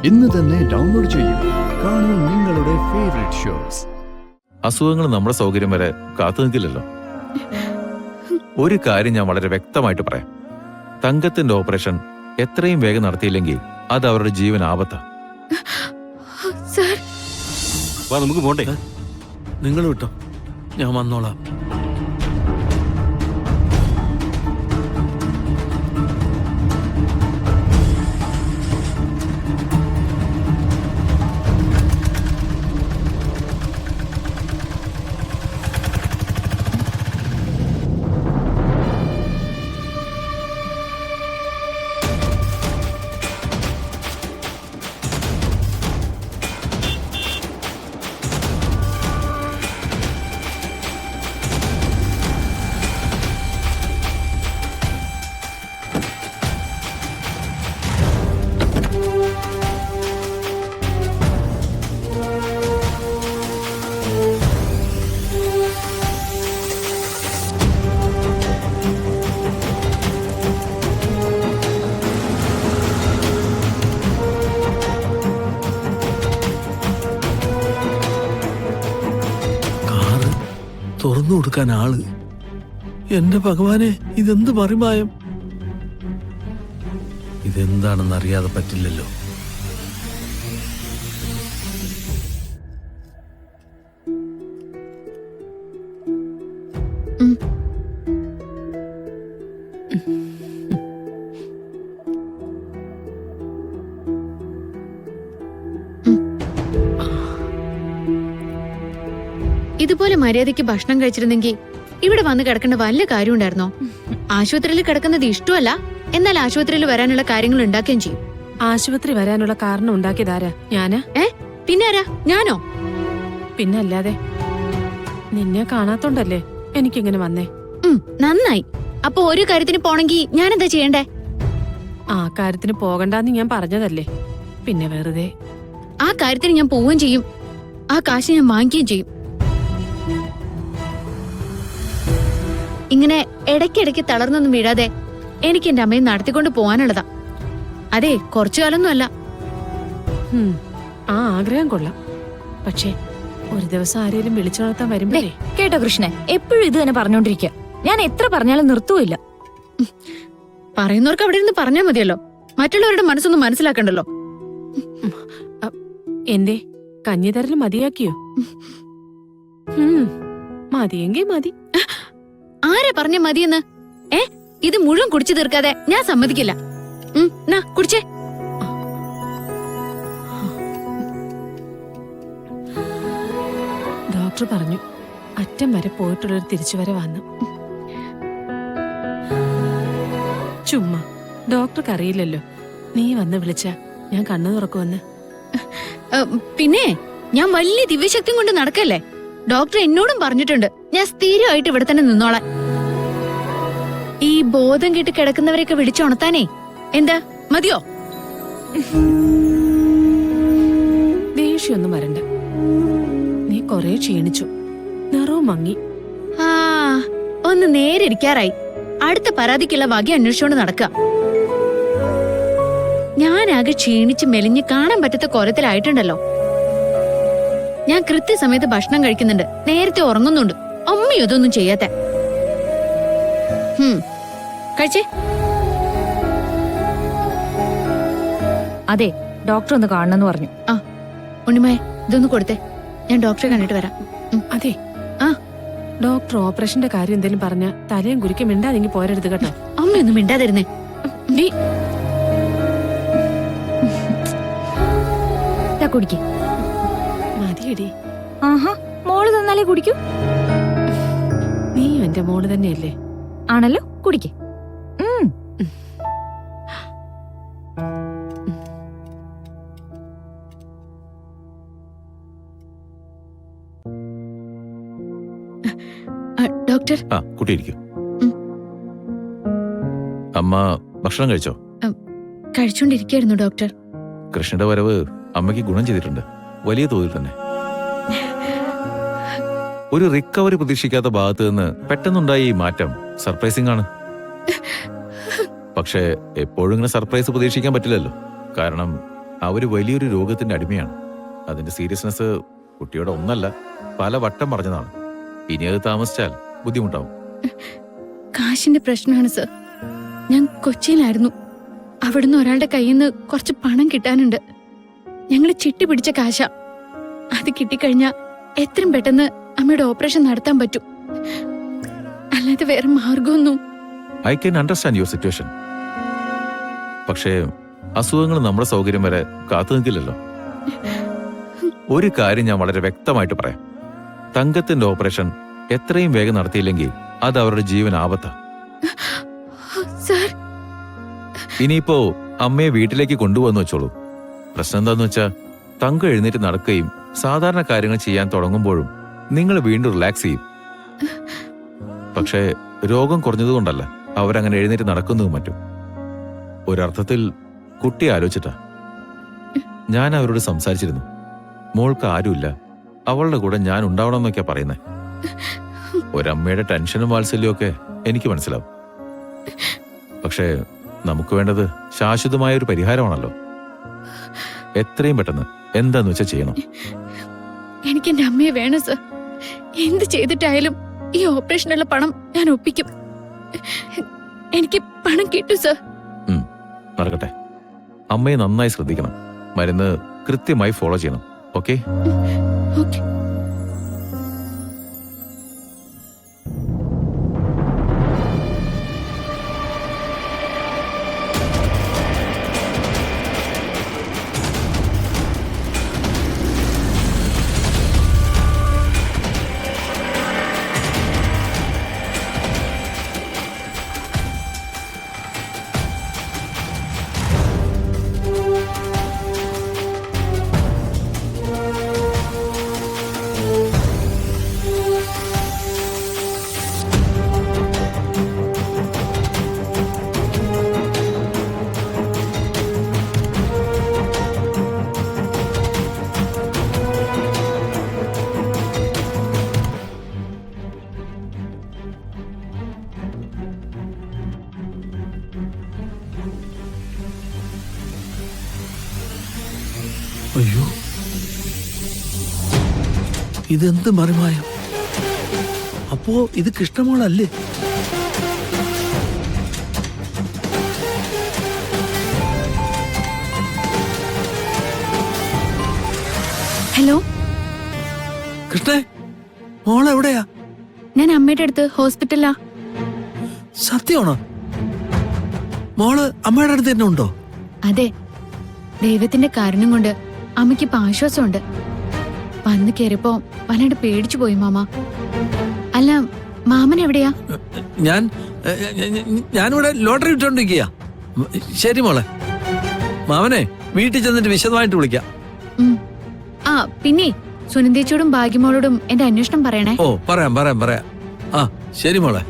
ഇന്ന് തന്നെ ഡൗൺലോഡ് ചെയ്യൂ. കാണൂ നിങ്ങളുടെ ഫേവറേറ്റ് ഷോസ്. അസുഖങ്ങൾ നമ്മുടെ സൗകര്യം വരെ കാത്തു നിൽക്കില്ലല്ലോ. ഒരു കാര്യം ഞാൻ വളരെ വ്യക്തമായിട്ട് പറയാം. തങ്കത്തിന്റെ ഓപ്പറേഷൻ എത്രയും വേഗം നടത്തിയില്ലെങ്കിൽ അത് അവരുടെ ജീവൻ ആപത്താ. നമുക്ക് പോണ്ടേ? നിങ്ങൾ വിട്ടോ, ഞാൻ വന്നോളാം. തുറന്നു കൊടുക്കാൻ ആള്. എന്റെ ഭഗവാനെ, ഇതെന്ത് മറിമായം! ഇതെന്താണെന്ന് അറിയാതെ പറ്റില്ലല്ലോ. ഇതുപോലെ മര്യാദയ്ക്ക് ഭക്ഷണം കഴിച്ചിരുന്നെങ്കിൽ ഇവിടെ വന്ന് കിടക്കേണ്ട വല്ല കാര്യം ഉണ്ടായിരുന്നോ? ആശുപത്രിയിൽ കിടക്കുന്നത് ഇഷ്ടമല്ല, എന്നാൽ ആശുപത്രിയിൽ വരാനുള്ള കാര്യങ്ങൾ ഉണ്ടാക്കുകയും ചെയ്യും. ആശുപത്രി വരാനുള്ള കാരണം ഉണ്ടാക്കിയതാരാ? ഞാനാ? പിന്നെ ആരാ? ഞാനോ? പിന്നല്ലാതെ. നിന്നെ കാണാത്തോണ്ടല്ലേ എനിക്കിങ്ങനെ വന്നേ. നന്നായി. അപ്പൊ ഒരു കാര്യത്തിന് പോണെങ്കി ഞാൻ എന്താ ചെയ്യണ്ടേ? ആ കാര്യത്തിന് പോകണ്ടെന്ന് ഞാൻ പറഞ്ഞതല്ലേ, പിന്നെ വെറുതെ. ആ കാര്യത്തിന് ഞാൻ പോവുകയും ചെയ്യും, ആ കാശ് ഞാൻ വാങ്ങിക്കുകയും ചെയ്യും. ഇങ്ങനെ ഇടയ്ക്കിടയ്ക്ക് തളർന്നൊന്നും വീഴാതെ എനിക്ക് എന്റെ അമ്മയെ നടത്തിക്കൊണ്ട് പോകാനുള്ളതാ. അതെ, കുറച്ചു കാലൊന്നും അല്ല. ആ ആഗ്രഹം കൊള്ളാം. പക്ഷേ ഒരു ദിവസം ആരെയും വിളിച്ചുണർത്താൻ വരുമ്പോ കേട്ടോ കൃഷ്ണൻ, എപ്പോഴും ഇത് തന്നെ പറഞ്ഞോണ്ടിരിക്കുക. ഞാൻ എത്ര പറഞ്ഞാലും നിർത്തുമില്ല. പറയുന്നവർക്ക് അവിടെ ഇരുന്ന് പറഞ്ഞാൽ മതിയല്ലോ, മറ്റുള്ളവരുടെ മനസ്സൊന്നും മനസ്സിലാക്കണ്ടല്ലോ. എന്തേ, കഞ്ഞിതരല് മതിയാക്കിയോ? മതിയെങ്കി മതി. ആരാ പറഞ്ഞ മതിയെന്ന്? ഇത് മുഴുവൻ കുടിച്ചു തീർക്കാതെ ഞാൻ സമ്മതിക്കില്ല. കുടിച്ചേ. ഡോക്ടർ പറഞ്ഞു അറ്റം വരെ പോയിട്ടുള്ളൊരു തിരിച്ചുവരവാന്ന്. ചുമ്മാ, ഡോക്ടർക്ക് അറിയില്ലല്ലോ നീ വന്ന് വിളിച്ച ഞാൻ കണ്ണു തുറക്കുമെന്ന്. പിന്നെ ഞാൻ വലിയ ദിവ്യശക്തി കൊണ്ട് നടക്കല്ലേ. ഡോക്ടർ എന്നോടും പറഞ്ഞിട്ടുണ്ട് ഞാൻ സ്ഥിരമായിട്ട് ഇവിടെ തന്നെ നിന്നോളാൻ. ഈ ബോധം കെട്ട് കിടക്കുന്നവരെയൊക്കെ വിളിച്ചുണർത്താനേ എന്താ മതിയോ? ദേഷ്യൊന്നും വരണ്ട. നീ കൊറേ ക്ഷീണിച്ചു, നിറവും മങ്ങി. ഒന്ന് നേരിരിക്കാറായി. അടുത്ത പരാതിക്കുള്ള വക അന്വേഷിച്ചോണ്ട് നടക്കുക. ഞാനാകെ ക്ഷീണിച്ച് മെലിഞ്ഞ് കാണാൻ പറ്റാത്ത കോലത്തിലായിട്ടുണ്ടല്ലോ. ഞാൻ കൃത്യസമയത്ത് ഭക്ഷണം കഴിക്കുന്നുണ്ട്, നേരത്തെ ഉറങ്ങുന്നുണ്ട്. അമ്മയും ഇതൊന്നും ചെയ്യാത്ത. കഴിച്ചേ. അതെ, ഡോക്ടർ ഒന്ന് കാണണമെന്ന് പറഞ്ഞു. ഉണ്ണിമേ, ഇതൊന്ന് കൊടുത്തേ, ഞാൻ ഡോക്ടറെ കണ്ടിട്ട് വരാം. അതെ, ഡോക്ടർ ഓപ്പറേഷന്റെ കാര്യം എന്തെങ്കിലും പറഞ്ഞ തലയും കുരിക്കും മിണ്ടാതെങ്കിൽ പോരരുത് കേട്ടോ. അമ്മയൊന്നും മിണ്ടാതിരുന്നേ. കുടിക്കേ. മതിയടി. ആഹാ, മോള് തന്നാലേ കുടിക്കൂ. നീ എന്റെ മോള് തന്നെയല്ലേ? ആണല്ലോ, കുടിക്കേ. ഡോക്ടർ. കുട്ടിയിരിക്കും. അമ്മ ഭക്ഷണം കഴിച്ചോ? കഴിച്ചോണ്ടിരിക്കായിരുന്നു ഡോക്ടർ. കൃഷ്ണന്റെ വരവ് അമ്മയ്ക്ക് ഗുണം ചെയ്തിട്ടുണ്ട്, വലിയ തോതിൽ തന്നെ. ഒരു റിക്കവറി പ്രതീക്ഷിക്കാത്ത ഭാഗത്ത് നിന്ന് പെട്ടെന്നുണ്ടായ ഈ മാറ്റം സർപ്രൈസിംഗ് ആണ്. പക്ഷേ എപ്പോഴും ഇങ്ങനെ സർപ്രൈസ് പ്രതീക്ഷിക്കാൻ പറ്റില്ലല്ലോ. കാരണം അവര് വലിയൊരു രോഗത്തിന്റെ അടിമയാണ്. അതിന്റെ സീരിയസ്നെസ് കുട്ടിയുടെ ഒന്നല്ല, പല വട്ടം പറഞ്ഞതാണ്. ഇനി അത് താമസിച്ചാൽ ബുദ്ധിമുട്ടാവും. കാശിന്റെ പ്രശ്നമാണ് സർ. ഞാൻ കൊച്ചിയിലായിരുന്നു. അവിടുന്ന് ഒരാളുടെ കയ്യിൽ നിന്ന് കുറച്ച് പണം കിട്ടാനുണ്ട്. ഞങ്ങൾ ചിട്ടി പിടിച്ച കാശ. അത് കിട്ടിക്കഴിഞ്ഞാ എത്രയും പെട്ടെന്ന് അമ്മയുടെ ഓപ്പറേഷൻ നടത്താൻ പറ്റും. അല്ലാതെ വേറെ മാർഗമൊന്നും. I can understand your situation. പക്ഷേ അസുഖങ്ങൾ നമ്മുടെ സൗകര്യം വരെ കാത്തു നിൽക്കില്ലല്ലോ. ഒരു കാര്യം ഞാൻ വളരെ വ്യക്തമായിട്ട് പറയാം. തങ്കത്തിന്റെ ഓപ്പറേഷൻ എത്രയും വേഗം നടത്തിയില്ലെങ്കിൽ അത് അവരുടെ ജീവൻ ആപത്താ. സർ, ഇനിയിപ്പോ അമ്മയെ വീട്ടിലേക്ക് കൊണ്ടുവന്നു വെച്ചോളൂ. പ്രശ്നം എന്താന്ന് വെച്ചാ തങ്കം എഴുന്നേറ്റ് നടക്കുകയും സാധാരണ കാര്യങ്ങൾ ചെയ്യാൻ തുടങ്ങുമ്പോഴും നിങ്ങൾ വീണ്ടും റിലാക്സ് ചെയ്യും. പക്ഷേ രോഗം കുറഞ്ഞതുകൊണ്ടല്ല അവരങ്ങനെ എഴുന്നേറ്റ് നടക്കുന്നതും മറ്റും. ഒരർത്ഥത്തിൽ കുട്ടി ആലോചിച്ചിട്ടാ. ഞാൻ അവരോട് സംസാരിച്ചിരുന്നു. മോൾക്ക് ആരുമില്ല, അവളുടെ കൂടെ ഞാൻ ഉണ്ടാവണമെന്നൊക്കെയാ പറയുന്നേ. ഒരമ്മയുടെ ടെൻഷനും വാത്സല്യവും ഒക്കെ എനിക്ക് മനസ്സിലാവും. പക്ഷേ നമുക്ക് വേണ്ടത് ശാശ്വതമായ ഒരു പരിഹാരമാണല്ലോ. എത്രയും പെട്ടെന്ന് എന്താന്ന് വെച്ചാൽ ചെയ്യണം. എനിക്ക് എന്റെ അമ്മയെ വേണം സർ. എന്ത് ചെയ്തിട്ടായാലും ഈ ഓപ്പറേഷനുള്ള പണം ഞാൻ ഒപ്പിക്കും. എനിക്ക് പണം കിട്ടും സർ. നടക്കട്ടെ. അമ്മയെ നന്നായി ശ്രദ്ധിക്കണം. മരുന്ന് കൃത്യമായി ഫോളോ ചെയ്യണം. ഓക്കെ? ഓക്കെ. അയ്യോ, ഇതെന്ത് മറിമായം? അപ്പോ ഇത് കൃഷ്ണമോളല്ലേ? ഹലോ, കൃഷ്ണേ, മോളെവിടെയാ? ഞാൻ അമ്മയുടെ അടുത്ത് ഹോസ്പിറ്റലിലാ. സത്യമാണോ? മോള് അമ്മയുടെ അടുത്ത് തന്നെ ഉണ്ടോ? അതെ, ദൈവത്തിന്റെ കാരണം കൊണ്ട് അമ്മയ്ക്കിപ്പോ ആശ്വാസമുണ്ട്. വന്ന് കയറിയപ്പോ വല്ലാണ്ട് പേടിച്ചു പോയി മാമ. അല്ല, മാമൻ എവിടെയാ? ഞാനിവിടെ ലോട്ടറി ഇട്ടോണ്ടിരിക്കുക. ശരി മോളെ, മാമനെ വീട്ടിൽ ചെന്നിട്ട് വിശദമായിട്ട് വിളിക്കാം. ആ പിന്നെ സുനന്ദേച്ചിയോടും ഭാഗ്യമോളോടും എന്റെ അന്വേഷണം പറയണേ. ഓ, പറയാം. ആ ശരി മോളെ.